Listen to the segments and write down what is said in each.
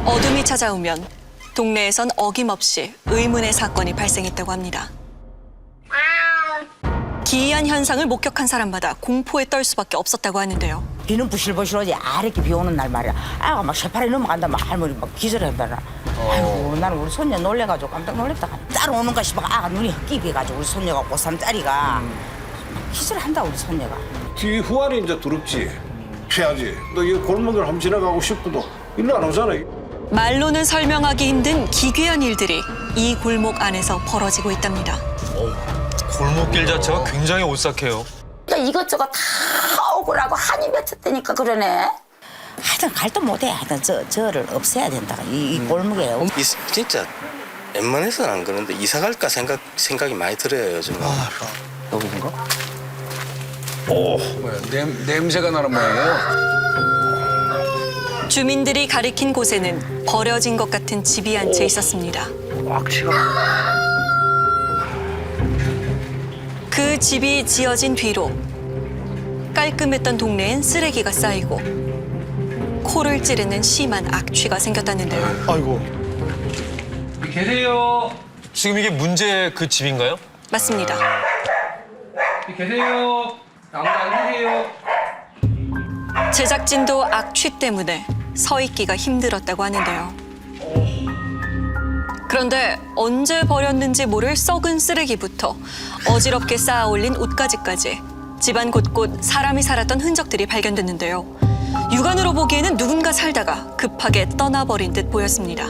어둠이 찾아오면 동네에선 어김없이 의문의 사건이 발생했다고 합니다. 기이한 현상을 목격한 사람마다 공포에 떨 수밖에 없었다고 하는데요. 비는 부실부실 오지 아래게 비 오는 날 말이야. 아가 막 쇠팔이 넘어간다 막 할머니 막 기절한다나. 아이고 나는 우리 손녀 놀래가지고 깜짝 놀랐다. 따라오는가 싶어 아가 눈이 흑기비해가지고 우리 손녀가 고3짜리가 기절한다 우리 손녀가. 뒤 후안이 이제 두렵지. 피하지. 너 이 골목을 한번 지나가고 싶어도 일로 안 오잖아. 말로는 설명하기 힘든 기괴한 일들이 이 골목 안에서 벌어지고 있답니다. 골목길 자체가 굉장히 오싹해요. 이것저것 다 억울하고 한이 맺혔다니까 그러네. 하여튼 갈도 못해. 하여튼 저를 없애야 된다. 이 골목에. 진짜 웬만해서는 안 그러는데 이사 갈까 생각이 많이 들어요 요즘. 여기인가? 오, 뭐야? 냄새가 나는 모양이에요. 주민들이 가리킨 곳에는 버려진 것 같은 집이 한 채 있었습니다. 그 집이 지어진 뒤로 깔끔했던 동네엔 쓰레기가 쌓이고 코를 찌르는 심한 악취가 생겼다는데요. 아이고. 계세요. 지금 이게 문제 그 집인가요? 맞습니다. 계세요. 아무도 안 계세요. 제작진도 악취 때문에 서 있기가 힘들었다고 하는데요. 그런데 언제 버렸는지 모를 썩은 쓰레기부터 어지럽게 쌓아 올린 옷가지까지 집안 곳곳 사람이 살았던 흔적들이 발견됐는데요. 육안으로 보기에는 누군가 살다가 급하게 떠나버린 듯 보였습니다.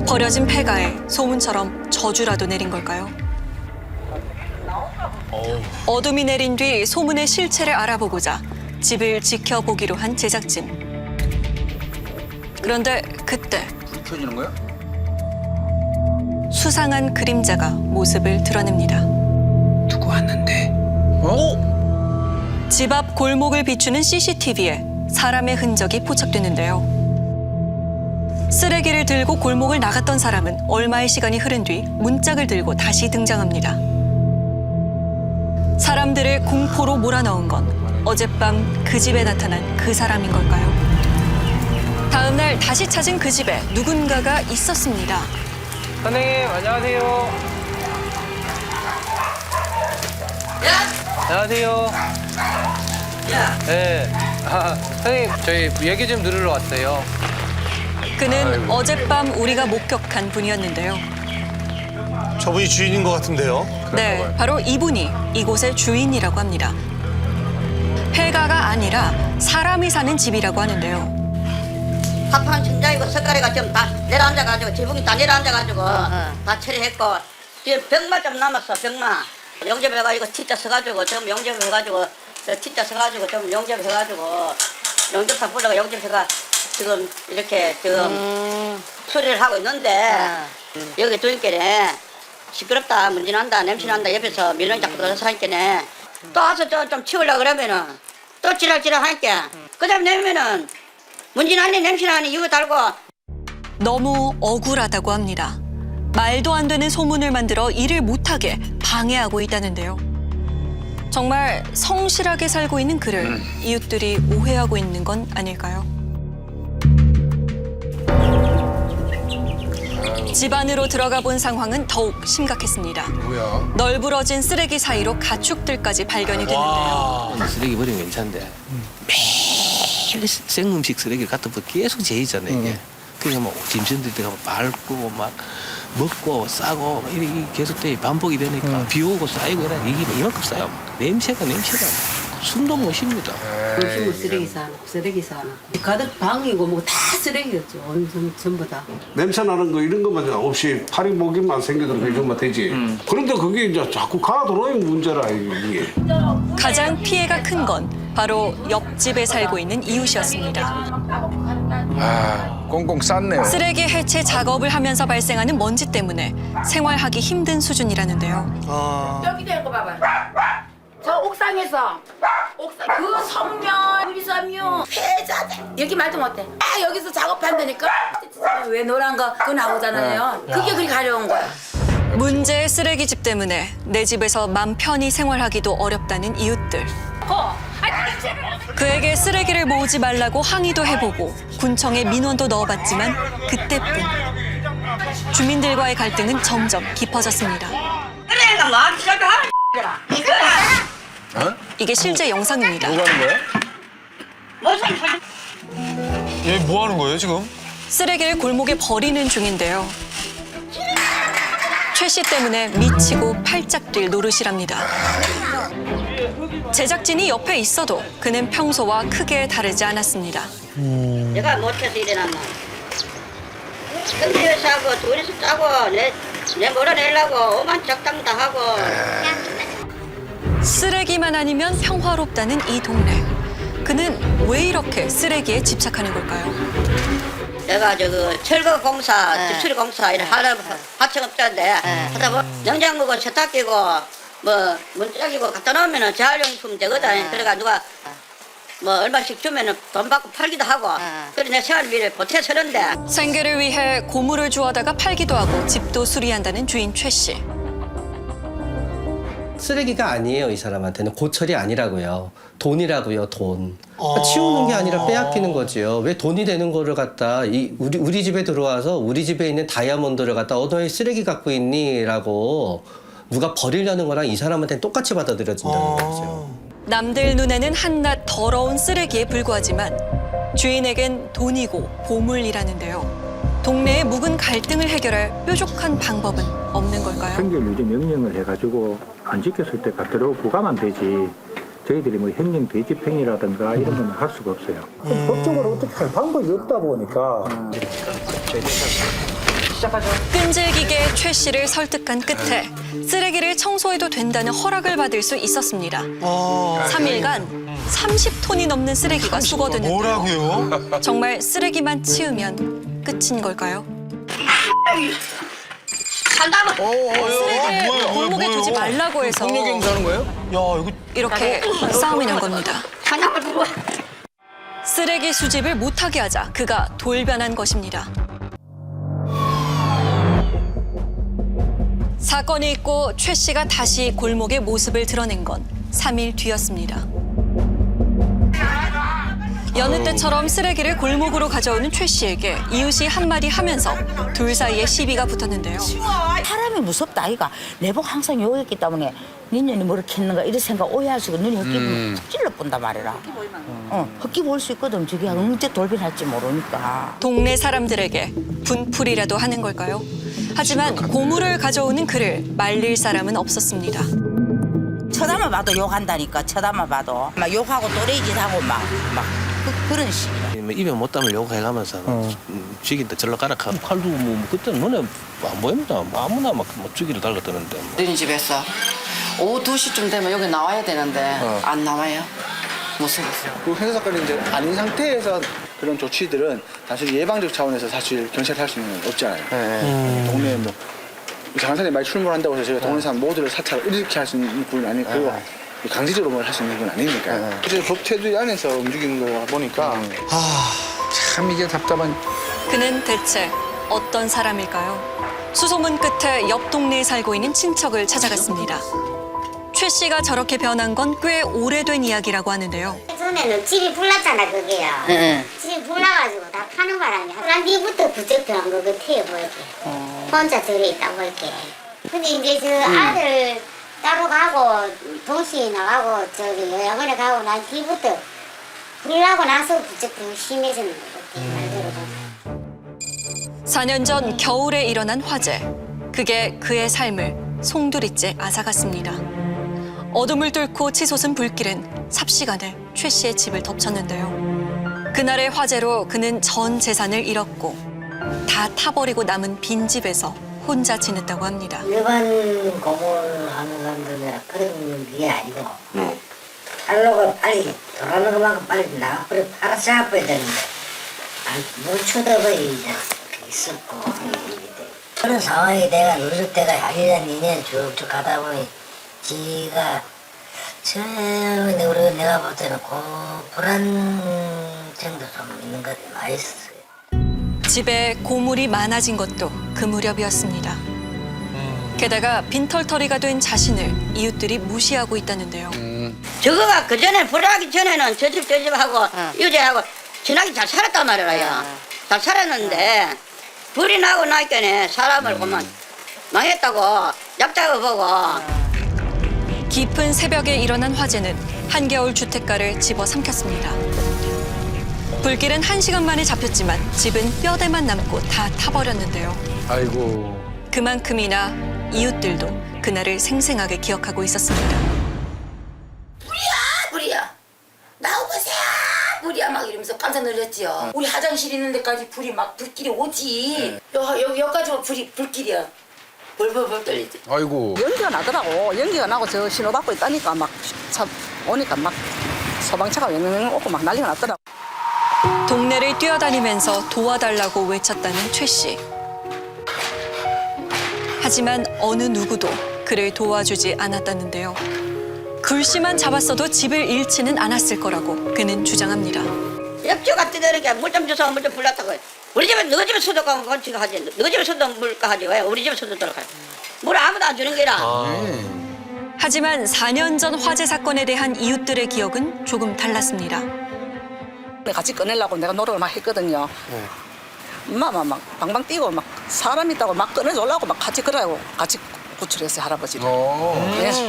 버려진 폐가에 소문처럼 저주라도 내린 걸까요? 어둠이 내린 뒤 소문의 실체를 알아보고자 집을 지켜보기로 한 제작진. 그런데 그때 켜지는 거야? 수상한 그림자가 모습을 드러냅니다. 누구 왔는데? 어? 집 앞 골목을 비추는 CCTV에 사람의 흔적이 포착됐는데요. 쓰레기를 들고 골목을 나갔던 사람은 얼마의 시간이 흐른 뒤 문짝을 들고 다시 등장합니다. 사람들을 공포로 몰아넣은 건 어젯밤 그 집에 나타난 그 사람인 걸까요? 다음 날 다시 찾은 그 집에 누군가가 있었습니다. 선생님, 안녕하세요. 안녕하세요. 네. 선생님, 저희 얘기 좀 들으러 왔어요. 그는 어젯밤 우리가 목격한 분이었는데요. 저분이 주인인 것 같은데요. 네, 바로 이분이 이곳의 주인이라고 합니다. 폐가가 아니라 사람이 사는 집이라고 하는데요. 합판 천장이고 석가래가 좀 다 내려앉아가지고 지붕이 다 내려앉아가지고 다 처리했고 지금 벽만 좀 남았어. 벽만 용접해가지고 진짜 서가지고 좀 용접해가지고 진짜 서가지고 좀 용접해가지고 용접사 불러가 용접해가 지금 이렇게 지금 수리를 하고 있는데 여기 주인께네 시끄럽다 문진한다 냄새난다 옆에서 밀렁이 자꾸 들어서 하니까네 또 와서 좀 치우려고 그러면은 또 지랄지랄 하니까 그 다음에 내면은 문진하니 냄새나니 이거 달고. 너무 억울하다고 합니다. 말도 안 되는 소문을 만들어 일을 못하게 방해하고 있다는데요. 정말 성실하게 살고 있는 그를 이웃들이 오해하고 있는 건 아닐까요? 집 안으로 들어가 본 상황은 더욱 심각했습니다. 뭐야? 널브러진 쓰레기 사이로 가축들까지 발견이 됐는데요. 쓰레기 버리면 괜찮은데 매일 생음식 쓰레기를 갖다 버리면 계속 제이잖아요 이게. 그냥 뭐 짐승들 때가 밟고 막 먹고 싸고 이렇게 계속 반복이 되니까 비 오고 쌓이고 이래 이게 이만큼 쌓여. 냄새가 숨도 못 쉽니다. 음식물 쓰레기 쌓아놓고 쓰레기 쌓아놓고 가득 방이고 뭐 다 쓰레기였죠. 온전 전부 다. 냄새 나는 거 이런 것만 없이 파리 모기만 생기도록 해주면 되지. 그런데 그게 이제 자꾸 가도록이 문제라 이게. 가장 피해가 큰 건 바로 옆집에 살고 있는 이웃이었습니다. 아, 꽁꽁 쌌네요. 쓰레기 해체 작업을 하면서 발생하는 먼지 때문에 생활하기 힘든 수준이라는데요. 여기 되는 거 봐봐. 저 옥상에서 그 성면, 유리섬유, 폐자 여기 말도 못해. 여기서 작업한다니까. 왜 노란 거 그거 나오잖아요. 그게 그리 가려운 거야. 문제의 쓰레기집 때문에 내 집에서 맘 편히 생활하기도 어렵다는 이웃들. 그에게 쓰레기를 모으지 말라고 항의도 해보고 군청에 민원도 넣어봤지만 그때뿐. 주민들과의 갈등은 점점 깊어졌습니다. 그래가 막 시작하라. 이게 실제 영상입니다. 뭐 하는 거야? 무슨 얘 뭐 하는 거예요 지금? 쓰레기를 골목에 버리는 중인데요. 최 씨 때문에 미치고 팔짝 뛸 노릇이랍니다. 제작진이 옆에 있어도 그는 평소와 크게 다르지 않았습니다. 내가 못해서 일어났나. 근데에서 하고 둘이서 짜고 내 몰아내려고 오만 적당 다 하고. 쓰레기만 아니면 평화롭다는 이 동네. 그는 왜 이렇게 쓰레기에 집착하는 걸까요? 내가 저거 철거 공사, 집수리 공사 이런 하청업자인데 하다 보면 냉장고고 세탁기고 뭐 문짝이고 갖다 놓으면은 재활용품 되거든. 그래가 누가 뭐 얼마씩 주면은 돈 받고 팔기도 하고. 그래 내 생활비를 보태 쓰는데. 생계를 위해 고물을 주워다가 팔기도 하고 집도 수리한다는 주인 최 씨. 쓰레기가 아니에요, 이 사람한테는. 고철이 아니라고요. 돈이라고요, 돈. 치우는 게 아니라 빼앗기는 거지요. 왜 돈이 되는 거를 갖다 우리 집에 들어와서 우리 집에 있는 다이아몬드를 갖다 너의 쓰레기 갖고 있니? 라고 누가 버리려는 거랑 이 사람한테는 똑같이 받아들여진다는 거죠. 남들 눈에는 한낱 더러운 쓰레기에 불과하지만 주인에겐 돈이고 보물이라는데요. 동네의 묵은 갈등을 해결할 뾰족한 방법은 없는 걸까요? 생계 유지 명령을 해가지고 안 지켰을 때 그대로 부과만 되지 저희들이 뭐 행정 대집행위라든가 이런 건 할 수가 없어요. 법적으로 어떻게 할 방법이 없다 보니까 끈질기게 최 씨를 설득한 끝에 쓰레기를 청소해도 된다는 허락을 받을 수 있었습니다. 3일간 30톤이 넘는 쓰레기가 수거되는데요. 뭐라고요? 정말 쓰레기만 치우면 끝인 걸까요? 산다면 쓰레기를 골목에 두지 말라고 해서 폭력 행사하는 거예요? 야 이거 이렇게 싸움이 난 겁니다. 산다면 누구? 쓰레기 수집을 못하게 하자 그가 돌변한 것입니다. 사건이 있고 최 씨가 다시 골목의 모습을 드러낸 건 3일 뒤였습니다. 여느 때처럼 쓰레기를 골목으로 가져오는 최 씨에게 이웃이 한마디 하면서 둘 사이에 시비가 붙었는데요. 사람이 무섭다 아이가. 내복 항상 요랬기 때문에 니년이 뭐를 캤는가 이런 생각 오해할 수 있고 눈이 헛기 찔러 본단 말이라. 헛기 볼 수 있거든. 저게 언제 돌변할지 모르니까. 동네 사람들에게 분풀이라도 하는 걸까요? 하지만 고물을 가져오는 그를 말릴 사람은 없었습니다. 쳐다만 봐도 욕한다니까. 쳐다만 봐도 막 욕하고 또래짓하고 막 그런 식이야. 입에 못 담을 욕해가면서 죽인다 절로 가라 하고 칼도 뭐 그때는 눈에 안 보입니다. 뭐 아무나 막 죽이를 달라드는데. 우리 집에서 오후 2시쯤 되면 여기 나와야 되는데 안 나와요. 무서워서. 그 행사 사건이 이제 아닌 상태에서 그런 조치들은 사실 예방적 차원에서 사실 경찰이 할 수 있는 건 없잖아요. 동네에 뭐 이상한 사람이 많이 출몰한다고 해서 저희가 동네 사람 모두를 사찰 이렇게 할 수 있는 부분이 아니고 강제적으로 뭘 할 수 있는 건 아니니까. 이제 법 테두리 안에서 움직이는 거다 보니까 참 이게 답답한. 그는 대체 어떤 사람일까요? 수소문 끝에 옆 동네에 살고 있는 친척을 찾아갔습니다. 최 씨가 저렇게 변한 건 꽤 오래된 이야기라고 하는데요. 전에는 집이 불났잖아 그게요. 집이 불나가지고 다 파는 바람에 한 뒤부터 부쩍 변한 것 같아요 보이게. 혼자 들어있다 보이게. 근데 이제 저 아들 따로 가고 동시에 나가고 저기 요양원에 가고 난 뒤부터 불나고 나서 부쩍 더 심해지는 것 같아요. 말 들어보면. 4년 전 겨울에 일어난 화재. 그게 그의 삶을 송두리째 앗아갔습니다. 어둠을 뚫고 치솟은 불길은 삽시간에 최 씨의 집을 덮쳤는데요. 그날의 화재로 그는 전 재산을 잃었고 다 타버리고 남은 빈집에서 혼자 지냈다고 합니다. 일반 고물하는 사람들은 그런 게 아니고 팔로가 빨리 돌아가는 것만큼 빨리 나가버려 팔아 잡아야 되는데 못 쳐다봐야 있었고 그런 상황이 내가 누릴 때가 1년 2년 쭉쭉 가다 보니 지가 처음에 우리 내가 볼 때는 불안정도 좀 있는 것 많이 있었어요. 집에 고물이 많아진 것도 그 무렵이었습니다. 게다가 빈털터리가 된 자신을 이웃들이 무시하고 있다는데요. 저거가 그 전에 불하기 전에는 저 집 저 집하고 유재하고 친하게 잘 살았단 말이에요. 잘 살았는데 불이 나고 나니까 사람을 보면 망했다고 약자고 보고. 깊은 새벽에 일어난 화재는 한겨울 주택가를 집어삼켰습니다. 불길은 1시간 만에 잡혔지만 집은 뼈대만 남고 다 타버렸는데요. 아이고. 그만큼이나 이웃들도 그날을 생생하게 기억하고 있었습니다. 불이야 나오보세요 불이야 막 이러면서 깜짝 놀랐지요. 우리 화장실 있는 데까지 불이 막 불길이 오지. 여기까지 불길이야. 벌벌벌 떨리지. 아이고. 연기가 나더라고. 연기가 나고 저 신호 받고 있다니까 막 차 오니까 막 소방차가 맹맹 오고 막 난리가 났더라고. 동네를 뛰어다니면서 도와달라고 외쳤다는 최 씨. 하지만 어느 누구도 그를 도와주지 않았다는데요. 불씨만 잡았어도 집을 잃지는 않았을 거라고 그는 주장합니다. 옆주가 뜨더니까 물 좀 줘서 물 좀 불렀다고. 우리 집에 너 집에 수도 가면 건치가 하지. 너 집에 수도 물가 하지. 왜 우리 집에 수도 들어가요. 물 아무도 안 주는 게라. 하지만 4년 전 화재 사건에 대한 이웃들의 기억은 조금 달랐습니다. 같이 꺼내려고 내가 노력을 막 했거든요. 막 방방 뛰고 막 사람 있다고 막 꺼내주려고 막 같이 그러고 같이 구출했어요 할아버지를.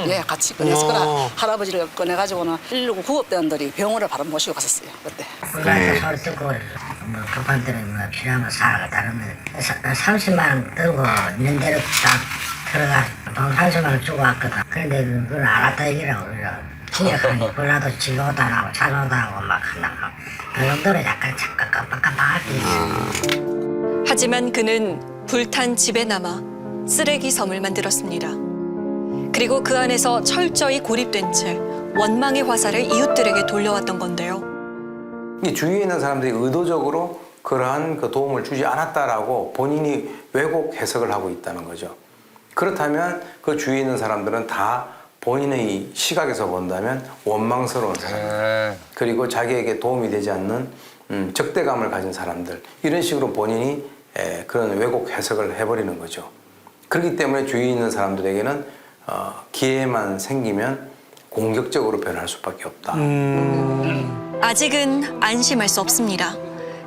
예, 같이 꺼내서 그래 할아버지를 꺼내가지고는 119 구급대원들이 병원을 바로 모시고 갔었어요 그때. 그날 소리 듣고 뭐 급한 때는 뭐 필요하면 사러 다른데 30만 원 들고 있는 대로 딱 들어가 돈 30만 원 주고 왔거든. 그런데 그걸 알았다 얘기라고 우리가 지역하니 불나도 지도도 안 하고 차도도 하고 막 한다고 그 정도로 약간 잠깐 깜빡깜빡할 때 있어. 하지만 그는 불탄 집에 남아 쓰레기 섬을 만들었습니다. 그리고 그 안에서 철저히 고립된 채 원망의 화살을 이웃들에게 돌려왔던 건데요. 이 주위에 있는 사람들이 의도적으로 그러한 그 도움을 주지 않았다라고 본인이 왜곡 해석을 하고 있다는 거죠. 그렇다면 그 주위에 있는 사람들은 다 본인의 시각에서 본다면 원망스러운 사람들, 그리고 자기에게 도움이 되지 않는 적대감을 가진 사람들, 이런 식으로 본인이 그런 왜곡 해석을 해버리는 거죠. 그렇기 때문에 주위에 있는 사람들에게는 기회만 생기면 공격적으로 변할 수밖에 없다. 아직은 안심할 수 없습니다.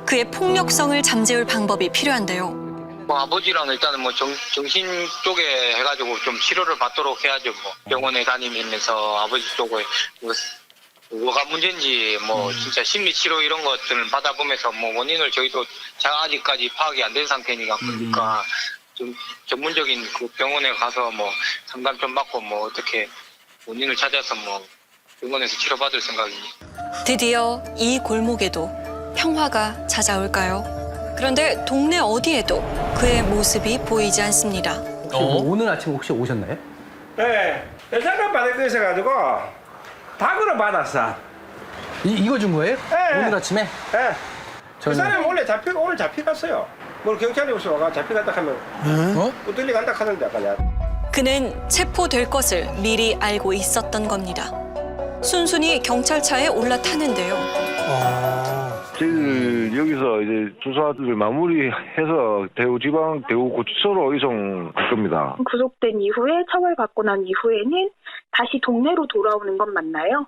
그의 폭력성을 잠재울 방법이 필요한데요. 뭐 아버지랑 일단은 뭐 정신 쪽에 해가지고 좀 치료를 받도록 해야죠. 뭐 병원에 다니면서 아버지 쪽에 뭐가 문제인지 뭐 진짜 심리 치료 이런 것들을 받아보면서 뭐 원인을 저희도 아직까지 파악이 안 된 상태니까 그러니까 좀 전문적인 그 병원에 가서 뭐 상담 좀 받고 뭐 어떻게 원인을 찾아서 뭐 병원에서 치료받을 생각입니다. 드디어 이 골목에도 평화가 찾아올까요? 그런데 동네 어디에도 그의 모습이 보이지 않습니다. 오늘 아침 혹시 오셨나요? 네, 여자가 받을 거 있어가지고 닭으로 받았어. 이거 준 거예요? 네. 오늘 아침에? 네. 그 사람 오늘 잡혀갔어요. 뭘 경찰이 오서 와가 잡혀갔다 하면 어딜리 간다 하는데 그냥. 그는 체포될 것을 미리 알고 있었던 겁니다. 순순히 경찰차에 올라타는데요. 저희들 여기서 이제 수사를 마무리해서 대구지방대구고치소로 이송할 겁니다. 구속된 이후에 처벌받고 난 이후에는 다시 동네로 돌아오는 건 맞나요?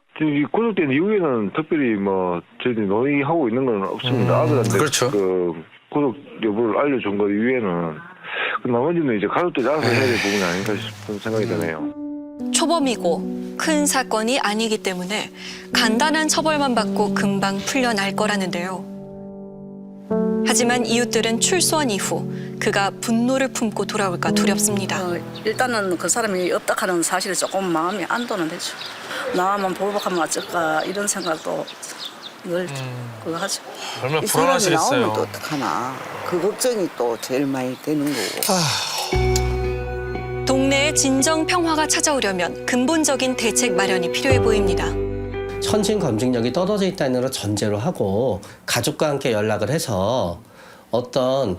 구속된 이후에는 특별히 뭐 저희들이 논의하고 있는 건 없습니다. 아들한테 그렇죠. 그 구속 여부를 알려준 것 이외에는 그 나머지는 이제 가족들이 알아서 해야 될 부분이 아닌가 싶은 생각이 드네요. 초범이고 큰 사건이 아니기 때문에 간단한 처벌만 받고 금방 풀려날 거라는데요. 하지만 이웃들은 출소한 이후 그가 분노를 품고 돌아올까 두렵습니다. 일단은 그 사람이 없다하는 사실에 조금 마음이 안도는 되죠. 나만 보복하면 어쩔까 이런 생각도 늘 그거 하죠. 얼마나 불안하시겠어요. 나오면 또 어떡하나. 그 걱정이 또 제일 많이 되는 거고. 동네에 진정 평화가 찾아오려면 근본적인 대책 마련이 필요해 보입니다. 현진 검증력이 떨어져 있다는 걸 전제로 하고 가족과 함께 연락을 해서 어떤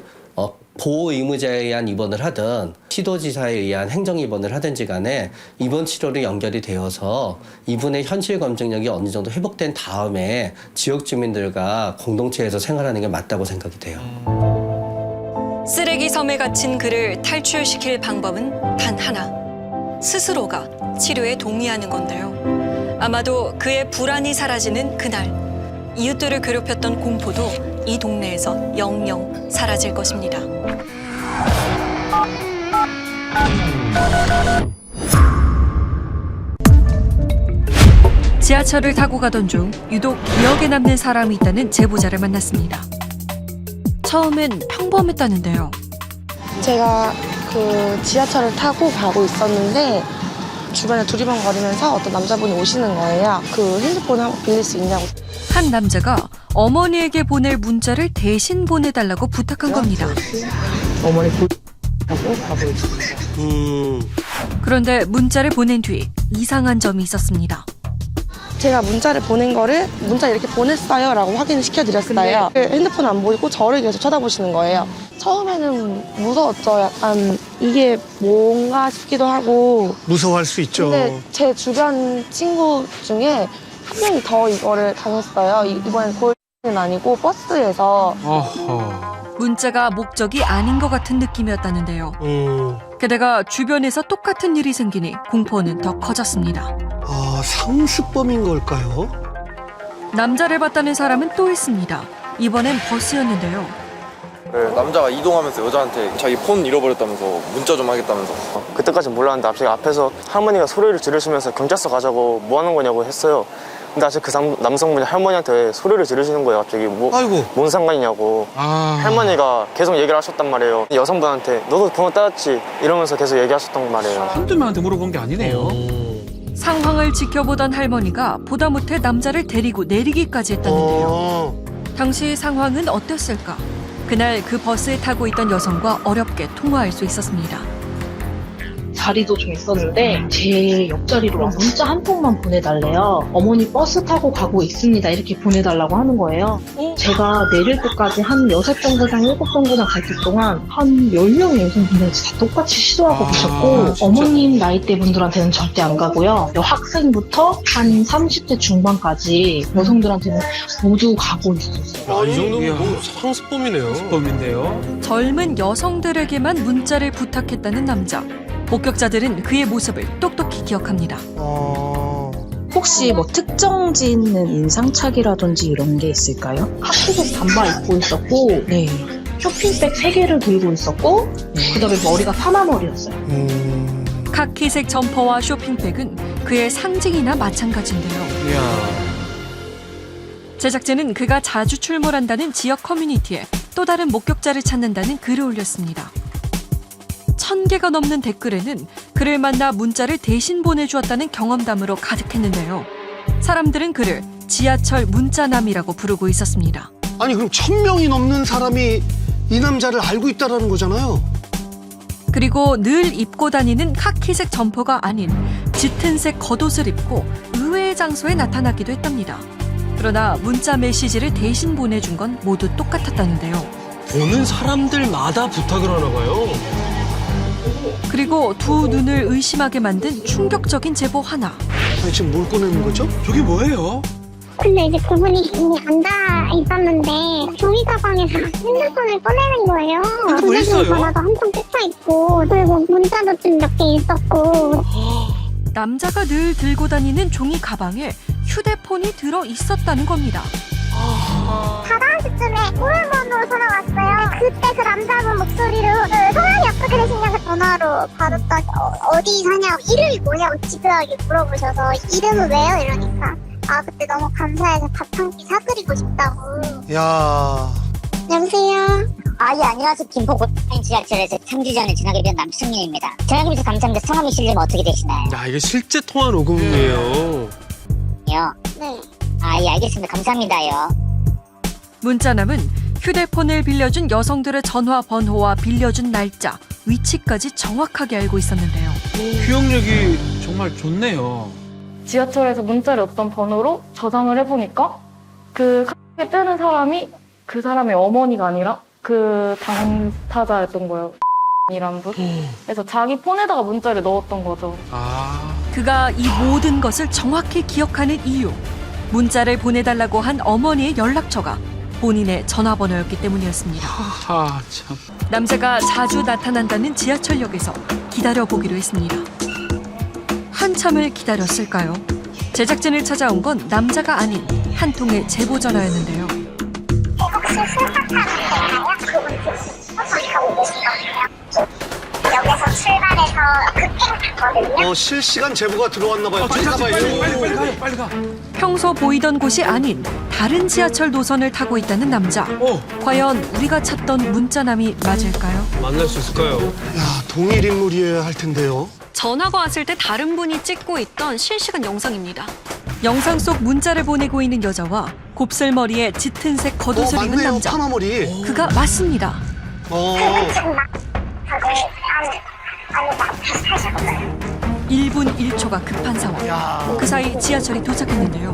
보호 의무자에 의한 입원을 하든 시도지사에 의한 행정 입원을 하든지 간에 입원 치료로 연결이 되어서 이분의 현실 검증력이 어느 정도 회복된 다음에 지역 주민들과 공동체에서 생활하는 게 맞다고 생각이 돼요. 쓰레기 섬에 갇힌 그를 탈출시킬 방법은 단 하나. 스스로가 치료에 동의하는 건데요. 아마도 그의 불안이 사라지는 그날, 이웃들을 괴롭혔던 공포도 이 동네에서 영영 사라질 것입니다. 지하철을 타고 가던 중 유독 기억에 남는 사람이 있다는 제보자를 만났습니다. 처음엔 평범했다는데요. 제가 그 지하철을 타고 가고 있었는데 주변에 두리번거리면서 어떤 남자분이 오시는 거예요. 그 핸드폰을 한번 빌릴 수 있냐고. 한 남자가 어머니에게 보낼 문자를 대신 보내달라고 부탁한 겁니다. 어머니 하고 가고 있었어요. 그런데 문자를 보낸 뒤 이상한 점이 있었습니다. 제가 문자를 보낸 거를 문자 이렇게 보냈어요 라고 확인을 시켜드렸어요. 핸드폰 안 보이고 저를 계속 쳐다보시는 거예요. 처음에는 무서웠죠. 약간 이게 뭔가 싶기도 하고. 무서워할 수 있죠. 근데 제 주변 친구 중에 한 명이 더 이거를 당했어요. 이번엔 골드는 아니고 버스에서. 문자가 목적이 아닌 것 같은 느낌이었다는데요. 게다가 주변에서 똑같은 일이 생기니 공포는 더 커졌습니다. 아, 상습범인 걸까요? 남자를 봤다는 사람은 또 있습니다. 이번엔 버스였는데요. 남자가 이동하면서 여자한테 자기 폰 잃어버렸다면서 문자 좀 하겠다면서. 그때까지는 몰랐는데 갑자기 앞에서 할머니가 소리를 지르시면서 경찰서 가자고 뭐 하는 거냐고 했어요. 근데 아직 그 남성분이 할머니한테 소리를 지르시는 거예요. 갑자기 뭔 상관이냐고. 할머니가 계속 얘기를 하셨단 말이에요. 여성분한테 너도 번호 따왔지? 이러면서 계속 얘기하셨단 말이에요. 한두 명한테 물어본 게 아니네요. 상황을 지켜보던 할머니가 보다 못해 남자를 데리고 내리기까지 했다는데요. 당시 상황은 어땠을까? 그날 그 버스에 타고 있던 여성과 어렵게 통화할 수 있었습니다. 자리도 좀 있었는데 제 옆자리로 문자 한 통만 보내달래요. 어머니 버스 타고 가고 있습니다. 이렇게 보내달라고 하는 거예요. 제가 내릴 때까지 한 6정거장, 7정거장 갈 때 동안 한 10명의 여성분들이 다 똑같이 시도하고 계셨고 어머님 나이대 분들한테는 절대 안 가고요. 여학생부터 한 30대 중반까지 여성들한테는 모두 가고 있었어요. 아, 이 정도면 뭐 상습범이네요. 상습범인데요. 젊은 여성들에게만 문자를 부탁했다는 남자. 목격자들은 그의 모습을 똑똑히 기억합니다. 혹시 뭐 특정지 있는 인상착이라든지 이런 게 있을까요? 학생복 잠바 입고 있었고 쇼핑백 3개를 들고 있었고 그다음에 머리가 파마머리였어요. 카키색 점퍼와 쇼핑백은 그의 상징이나 마찬가지인데요. 제작진은 그가 자주 출몰한다는 지역 커뮤니티에 또 다른 목격자를 찾는다는 글을 올렸습니다. 1000개가 넘는 댓글에는 그를 만나 문자를 대신 보내주었다는 경험담으로 가득했는데요. 사람들은 그를 지하철 문자남이라고 부르고 있었습니다. 아니 그럼 1000명이 넘는 사람이 이 남자를 알고 있다는 거잖아요. 그리고 늘 입고 다니는 카키색 점퍼가 아닌 짙은색 겉옷을 입고 의외의 장소에 나타나기도 했답니다. 그러나 문자 메시지를 대신 보내준 건 모두 똑같았다는데요. 보는 사람들마다 부탁을 하나 봐요. 그리고 두 눈을 의심하게 만든 충격적인 제보 하나. 아니 지금 뭘 꺼내는 거죠? 저게 뭐예요? 근데 이제 그분이 이미 앉아 있었는데 종이 가방에서 핸드폰을 꺼내는 거예요. 있어요? 전화도 한통 꽂혀 있고 그리고 문자도 좀 몇 개 있었고. 남자가 늘 들고 다니는 종이 가방에 휴대폰이 들어 있었다는 겁니다. 4시쯤에 보안번호로 전화 왔어요. 그때 그 남자분 목소리로 성함이 어떻게 되시냐고 전화로 받았더니 어디 사냐고 이름이 뭐냐고 집요하게 물어보셔서 이름은 왜요? 이러니까 그때 너무 감사해서 밥 한 끼 사드리고 싶다고. 야. 여보세요? 예, 안녕하세요. 김포 지하철에서 탐지 전에 전화기 된 남승민입니다. 전화기 주셔서 감사합니다. 성함이 실례면 어떻게 되시나요? 야, 이게 실제 통화 녹음이에요. 네. 예, 알겠습니다. 감사합니다요. 문자남은 휴대폰을 빌려준 여성들의 전화 번호와 빌려준 날짜, 위치까지 정확하게 알고 있었는데요. 기억력이 정말 좋네요. 지하철에서 문자를 어떤 번호로 저장을 해보니까 그 카톡에 뜨는 사람이 그 사람의 어머니가 아니라 그 당사자였던 거예요. 이란 분. 그래서 자기 폰에다가 문자를 넣었던 거죠. 그가 이 모든 것을 정확히 기억하는 이유. 문자를 보내달라고 한 어머니의 연락처가 본인의 전화번호였기 때문이었습니다. 아, 참. 남자가 자주 나타난다는 지하철역에서 기다려보기로 했습니다. 한참을 기다렸을까요? 제작진을 찾아온 건 남자가 아닌 한 통의 제보 전화였는데요. 혹시 술박하는데요? 그분 술박하고 계신 거예요? 역에서 출발해서 급행 탔거든요. 실시간 제보가 들어왔나 봐요. 빨리 가봐요. 빨리 가. 평소 보이던 곳이 아닌 다른 지하철 노선을 타고 있다는 남자. 과연 우리가 찾던 문자남이 맞을까요? 만날 수 있을까요? 야, 동일 인물이어야 할 텐데요. 전화가 왔을 때 다른 분이 찍고 있던 실시간 영상입니다. 영상 속 문자를 보내고 있는 여자와 곱슬머리에 짙은 색 겉옷을 입은 맞네요. 남자. 파마머리. 그가 맞습니다. 아니 나 비슷하셨어요. 1분 1초가 급한 상황. 그 사이 지하철이 도착했는데요.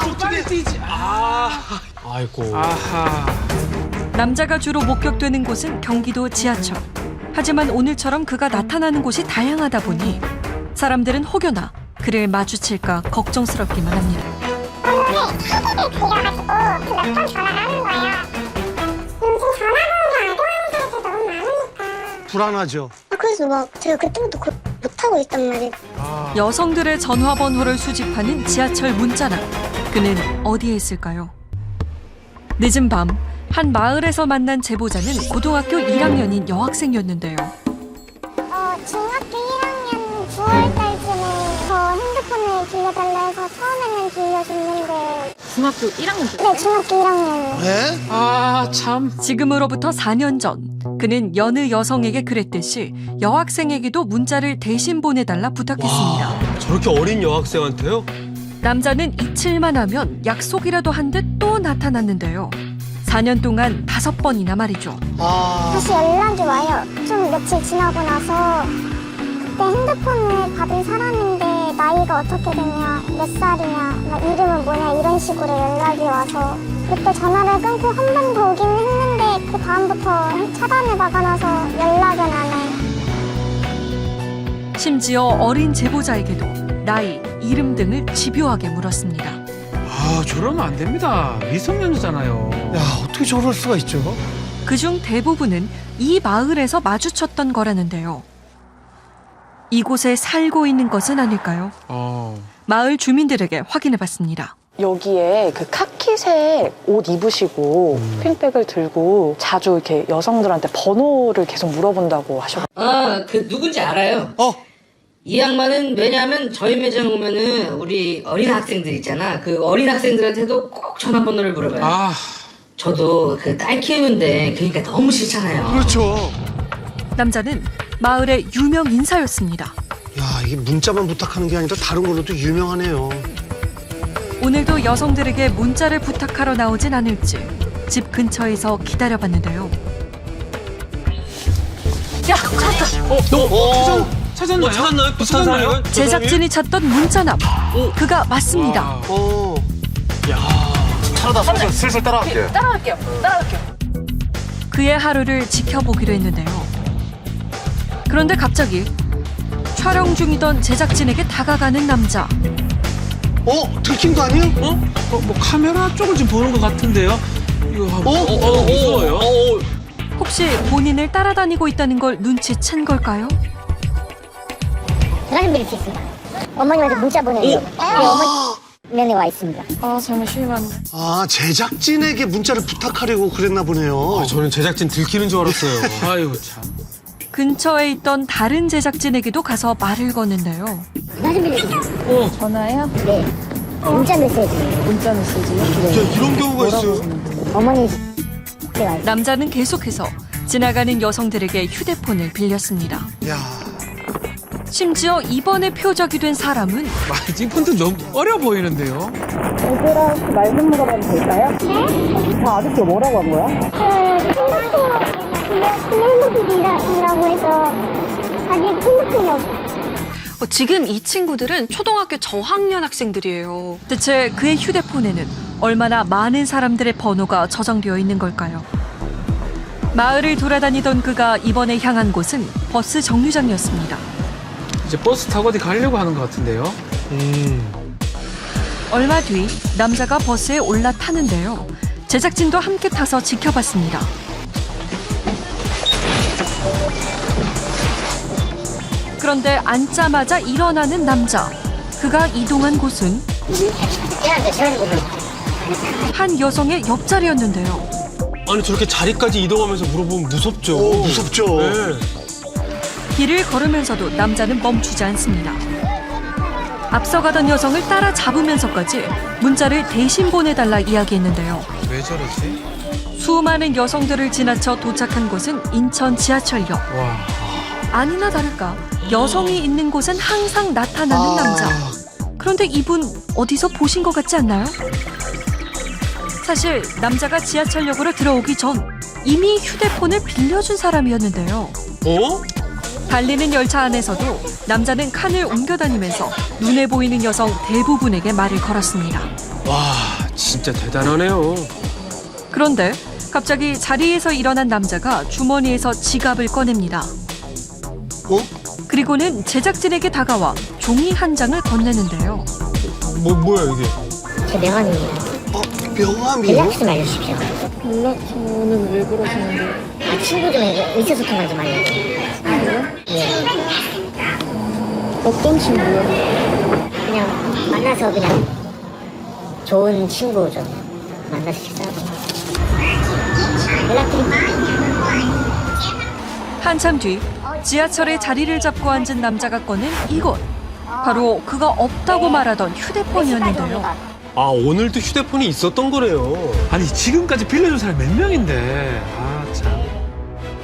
좀 빨리 뛰지. 아이고. 아하. 남자가 주로 목격되는 곳은 경기도 지하철. 하지만 오늘처럼 그가 나타나는 곳이 다양하다 보니 사람들은 혹여나 그를 마주칠까 걱정스럽기만 합니다. 하늘에 들어가지고 몇 번 전화를 하는 거예요. 요즘 전화번호가 안 통하는 사람들이 너무 많으니까. 불안하죠. 그래서 막 제가 그때부터 못하고 있단 말이에요. 여성들의 전화번호를 수집하는 지하철 문자남. 그는 어디에 있을까요? 늦은 밤 한 마을에서 만난 제보자는 고등학교 1학년인 여학생이었는데요. 중학교 1학년 9월달쯤에 저 핸드폰을 빌려달라 해서 처음에는 빌려줬는데. 중학교 1학년 때? 네, 중학교 1학년. 네? 아, 참. 지금으로부터 4년 전 그는 여느 여성에게 그랬듯이 여학생에게도 문자를 대신 보내달라 부탁했습니다. 저렇게 어린 여학생한테요? 남자는 잊힐만 하면 약속이라도 한 듯 또 나타났는데요. 4년 동안 5번이나 말이죠. 다시 연락이 와요. 좀 며칠 지나고 나서 그때 핸드폰을 받은 사람인데 나이가 어떻게 되냐, 몇 살이냐, 막 이름은 뭐냐 이런 식으로 연락이 와서 그때 전화를 끊고 한 번 더 오긴 했는데 그 다음부터 차단을 박아놔서 연락은 안 해요. 심지어 어린 제보자에게도 나이, 이름 등을 집요하게 물었습니다. 아, 저러면 안 됩니다. 미성년자잖아요. 야, 어떻게 저럴 수가 있죠? 그중 대부분은 이 마을에서 마주쳤던 거라는데요. 이곳에 살고 있는 것은 아닐까요? 마을 주민들에게 확인해봤습니다. 여기에 그 카키색 옷 입으시고 핑백을 들고 자주 이렇게 여성들한테 번호를 계속 물어본다고 하셔가지고. 그 누군지 알아요. 이 양반은 왜냐하면 저희 매장 오면은 우리 어린 학생들 있잖아. 그 어린 학생들한테도 꼭 전화번호를 물어봐요. 저도 그 딸 키우는데 그러니까 너무 싫잖아요. 그렇죠. 남자는 마을의 유명 인사였습니다. 야, 이게 문자만 부탁하는 게 아니라 다른 걸로도 유명하네요. 오늘도 여성들에게 문자를 부탁하러 나오진 않을지 집 근처에서 기다려봤는데요. 야, 찾았다. 찾았나요? 비슷한 사람을? 제작진이 찾던 문자남. 그가 맞습니다. 차라다 슬슬 따라갈게요. 따라갈게요. 그의 하루를 지켜보기로 했는데요. 그런데 갑자기 촬영 중이던 제작진에게 다가가는 남자. 들킨 거 아니에요? 뭐 카메라 쪽을 좀 보는 것 같은데요. 이거 무서워요. 혹시 본인을 따라다니고 있다는 걸 눈치챈 걸까요? 전화좀 드릴 수 있습니다. 어머님한테 문자 보내려고. 어머니 면에 와 있습니다. 잠시만요. 제작진에게 문자를 부탁하려고 그랬나 보네요. 저는 제작진 들키는 줄 알았어요. 아유, 참. 근처에 있던 다른 제작진에게도 가서 말을 거는데요. 전화 좀 빌려주세요. 전화요? 네. 문자 메시지. 문자 메시지요? 이런 경우가 있어요. 어머니 남자는 계속해서 지나가는 여성들에게 휴대폰을 빌렸습니다. 심지어 이번에 표적이 된 사람은 찡폰도 너무 어려 보이는데요. 얘들아, 말 좀 물어봐도 될까요? 네? 아저씨가 뭐라고 한 거야? 핸드폰이라고 해서 아직 핸드폰이 없어. 지금 이 친구들은 초등학교 저학년 학생들이에요. 대체 그의 휴대폰에는 얼마나 많은 사람들의 번호가 저장되어 있는 걸까요? 마을을 돌아다니던 그가 이번에 향한 곳은 버스 정류장이었습니다. 이제 버스 타고 어디 가려고 하는 것 같은데요. 얼마 뒤 남자가 버스에 올라타는데요. 제작진도 함께 타서 지켜봤습니다. 그런데 앉자마자 일어나는 남자. 그가 이동한 곳은 한 여성의 옆자리였는데요. 아니 저렇게 자리까지 이동하면서 물어보면 무섭죠. 무섭죠. 네. 길을 걸으면서도 남자는 멈추지 않습니다. 앞서가던 여성을 따라 잡으면서까지 문자를 대신 보내달라 이야기했는데요. 왜 저러지? 수많은 여성들을 지나쳐 도착한 곳은 인천 지하철역. 아니나 다를까 여성이 있는 곳은 항상 나타나는 남자. 그런데 이분 어디서 보신 것 같지 않나요? 사실 남자가 지하철역으로 들어오기 전 이미 휴대폰을 빌려준 사람이었는데요. 달리는 열차 안에서도 남자는 칸을 옮겨다니면서 눈에 보이는 여성 대부분에게 말을 걸었습니다. 와, 진짜 대단하네요. 그런데 갑자기 자리에서 일어난 남자가 주머니에서 지갑을 꺼냅니다. 그리고는 제작진에게 다가와 종이 한 장을 건네는데요. 뭐야 이게? 제 명함입니다. 명함이요? 연락 좀 알려주십시오. 연락처는 왜 그러시는데요? 친구 좀 의사소통을 좀 알려요. 예. 어떤 친구요? 그냥 만나서 그냥 좋은 친구 좀 만나서 식사하고 연락드립니다. 한참 뒤 지하철에 자리를 잡고 앉은 남자가 꺼낸 이것. 바로 그가 없다고 말하던 휴대폰이었는데요. 아, 오늘도 휴대폰이 있었던 거네요. 아니 지금까지 빌려준 사람이 몇 명인데. 아 참.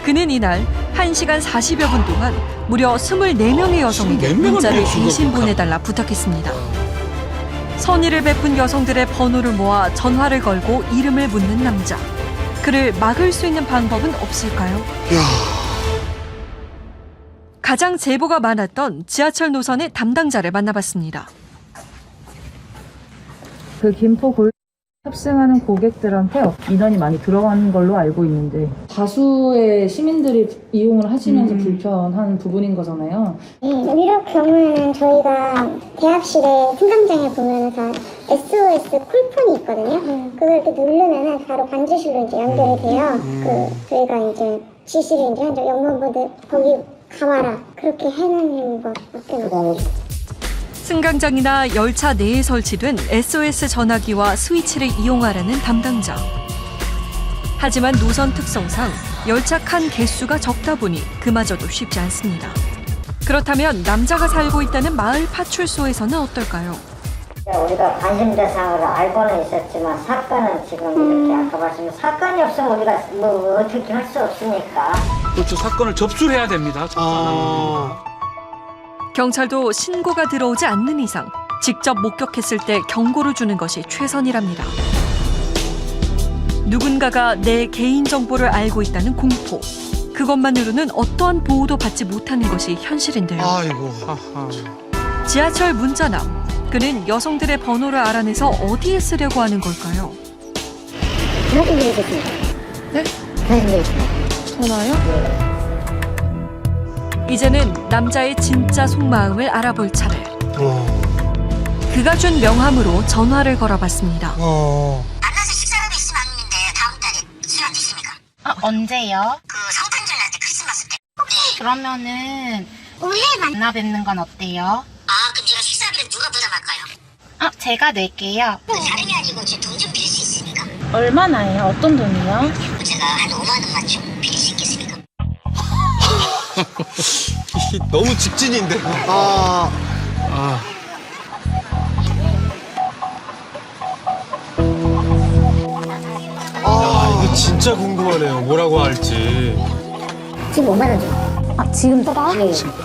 그는 이날 1시간 40여 분 동안 무려 24명의 여성에게 24명을 문자를 보내준 대신 겁니까? 보내달라 부탁했습니다. 선의를 베푼 여성들의 번호를 모아 전화를 걸고 이름을 묻는 남자. 그를 막을 수 있는 방법은 없을까요? 가장 제보가 많았던 지하철 노선의 담당자를 만나봤습니다. 그 김포 골 탑승하는 고객들한테 인원이 많이 들어가는 걸로 알고 있는데 다수의 시민들이 이용을 하시면서 불편한 부분인 거잖아요. 이럴 경우에는 저희가 대합실에 승강장에 보면 다 SOS 콜폰이 있거든요. 그걸 이렇게 누르면 바로 관제실로 이제 연결이 돼요. 저희가 이제 지시를 이제 하죠. 영문보드 거기 가봐라. 그렇게 해놓는 것밖에 없어요. 승강장이나 열차 내에 설치된 SOS 전화기와 스위치를 이용하라는 담당자. 하지만 노선 특성상 열차 칸 개수가 적다 보니 그마저도 쉽지 않습니다. 그렇다면 남자가 살고 있다는 마을 파출소에서는 어떨까요? 우리가 관심 대상으로 알고는 있었지만 사건은 지금 이렇게 아까 말씀드린 사건이 없으면 우리가 뭐 어떻게 할 수 없으니까. 그렇죠. 사건을 접수를 해야 됩니다. 경찰도 신고가 들어오지 않는 이상 직접 목격했을 때 경고를 주는 것이 최선이랍니다. 누군가가 내 개인정보를 알고 있다는 공포. 그것만으로는 어떠한 보호도 받지 못하는 것이 현실인데요. 아이고. 지하철 문자남. 그는 여성들의 번호를 알아내서 어디에 쓰려고 하는 걸까요? 네? 전화요? 이제는 남자의 진짜 속마음을 알아볼 차례. 그가 준 명함으로 전화를 걸어봤습니다. 만나서 식사라도 있으면 왔는데 다음 달에 술 안 드십니까? 언제요? 그 성탄절날 때 크리스마스 때. 네. 그러면은 오늘 만나 뵙는 건 어때요? 그럼 제가 식사비를 누가 부담할까요? 제가 낼게요. 다름이 아니고 제 돈 좀 빌릴 수 있습니까? 얼마나요? 어떤 돈이요? 제가 한 5만 원만 좀 빌릴 수 있겠습니까? 너무 직진인데. 이거 진짜 궁금하네요. 뭐라고 할지. 지금 5만 원 좀. 지금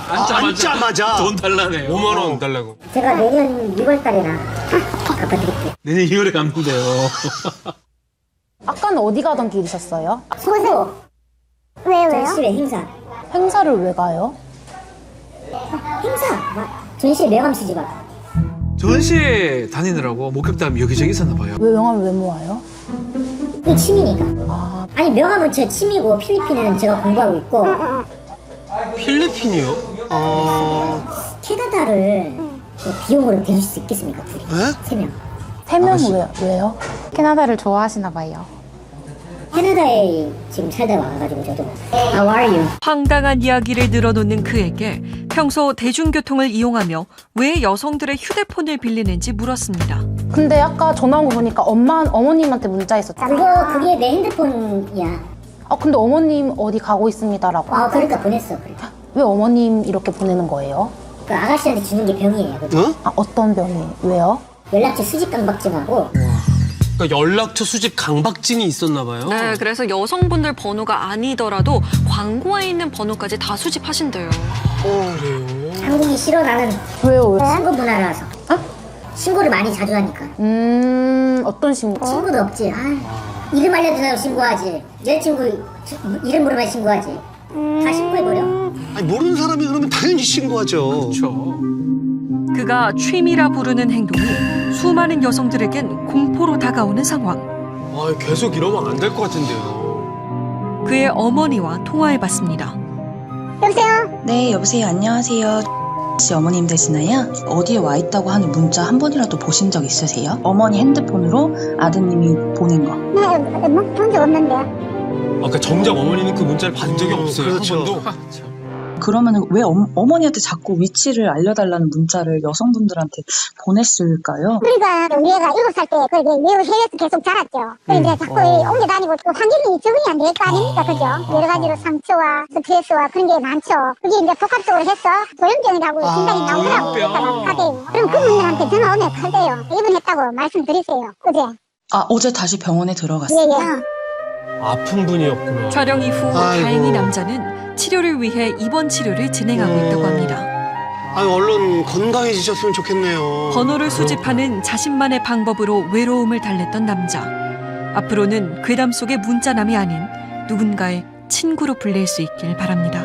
앉자마자 돈 달라네요. 5만 원 달라고. 제가 내년 6월 달에나 갚아드릴게요. 내년 2월에 갚는데요. 아까는 어디 가던 길이셨어요? 소세호. 왜요? 전시회 행사. 행사를 왜 가요? 행사. 전시회 명함 수집하고. 전시회 다니느라고 목격담이 여기저기 있었나 봐요. 왜 명함을 왜 모아요? 그 취미니까. 아니 명함은 제 취미고 필리핀에는 제가 공부하고 있고. 필리핀이요? 캐나다를 비용으로 대줄 수 있겠습니까? 둘이. 세 명. 해명 왜요? 캐나다를 좋아하시나 봐요. 캐나다에 지금 살다 와가지고 저도 How are you? 황당한 이야기를 늘어놓는 그에게 평소 대중교통을 이용하며 왜 여성들의 휴대폰을 빌리는지 물었습니다. 근데 아까 전화 온 거 보니까 어머님한테 문자 있었잖아요. 그게 내 핸드폰이야. 근데 어머님 어디 가고 있습니다라고. 그러니까 보냈어. 그래. 왜 어머님 이렇게 보내는 거예요? 그 아가씨한테 주는 게 병이에요. 그죠? 어떤 병이? 왜요? 연락처 수집 강박증하고 그러니까 연락처 수집 강박증이 있었나 봐요. 네, 그래서 여성분들 번호가 아니더라도 광고에 있는 번호까지 다 수집하신대요. 그래요? 한국이 싫어 나는. 왜요? 신고 문화라서. 신고를 많이 자주 하니까. 어떤 신고? 친구도 없지. 이름 알려주면 신고하지. 여자친구 이름 물어봐야 신고하지. 다 신고해버려. 아니, 모르는 사람이 그러면 당연히 신고하죠. 그렇죠. 그가 취미라 부르는 행동이 수많은 여성들에겐 공포로 다가오는 상황. 계속 이러면 안 될 것 같은데요. 그의 어머니와 통화해봤습니다. 여보세요? 네, 여보세요. 안녕하세요. 혹시 어머님 되시나요? 어디에 와 있다고 하는 문자 한 번이라도 보신 적 있으세요? 어머니 핸드폰으로 아드님이 보낸 거. 네, 본 적 없는데. 아까 정작 어머니는 그 문자를 받은 적이 없어요. 그렇죠. 한 번도. 그러면 왜 어머니한테 자꾸 위치를 알려달라는 문자를 여성분들한테 보냈을까요? 우리가 우리 애가 7살 때 그게 외국 해외에서 계속 자랐죠. 그런데 자꾸 옮겨 다니고 또 환경이 적응이 안 될 거 아닙니까, 그죠? 여러 가지로 상처와 스트레스와 그런 게 많죠. 그게 이제 복합적으로 해서 조현병이라고 진단이 나오더라고요. 그래서 하대요. 그럼 그분들한테 전화 오면 칼대요. 입원했다고 말씀드리세요. 어제. 어제 다시 병원에 들어갔어요. 예. 아픈 분이었구나. 촬영 이후 다행히 남자는 치료를 위해 입원 치료를 진행하고 있다고 합니다. 얼른 건강해지셨으면 좋겠네요. 번호를 수집하는 자신만의 방법으로 외로움을 달랬던 남자. 앞으로는 괴담 속의 문자남이 아닌 누군가의 친구로 불릴 수 있길 바랍니다.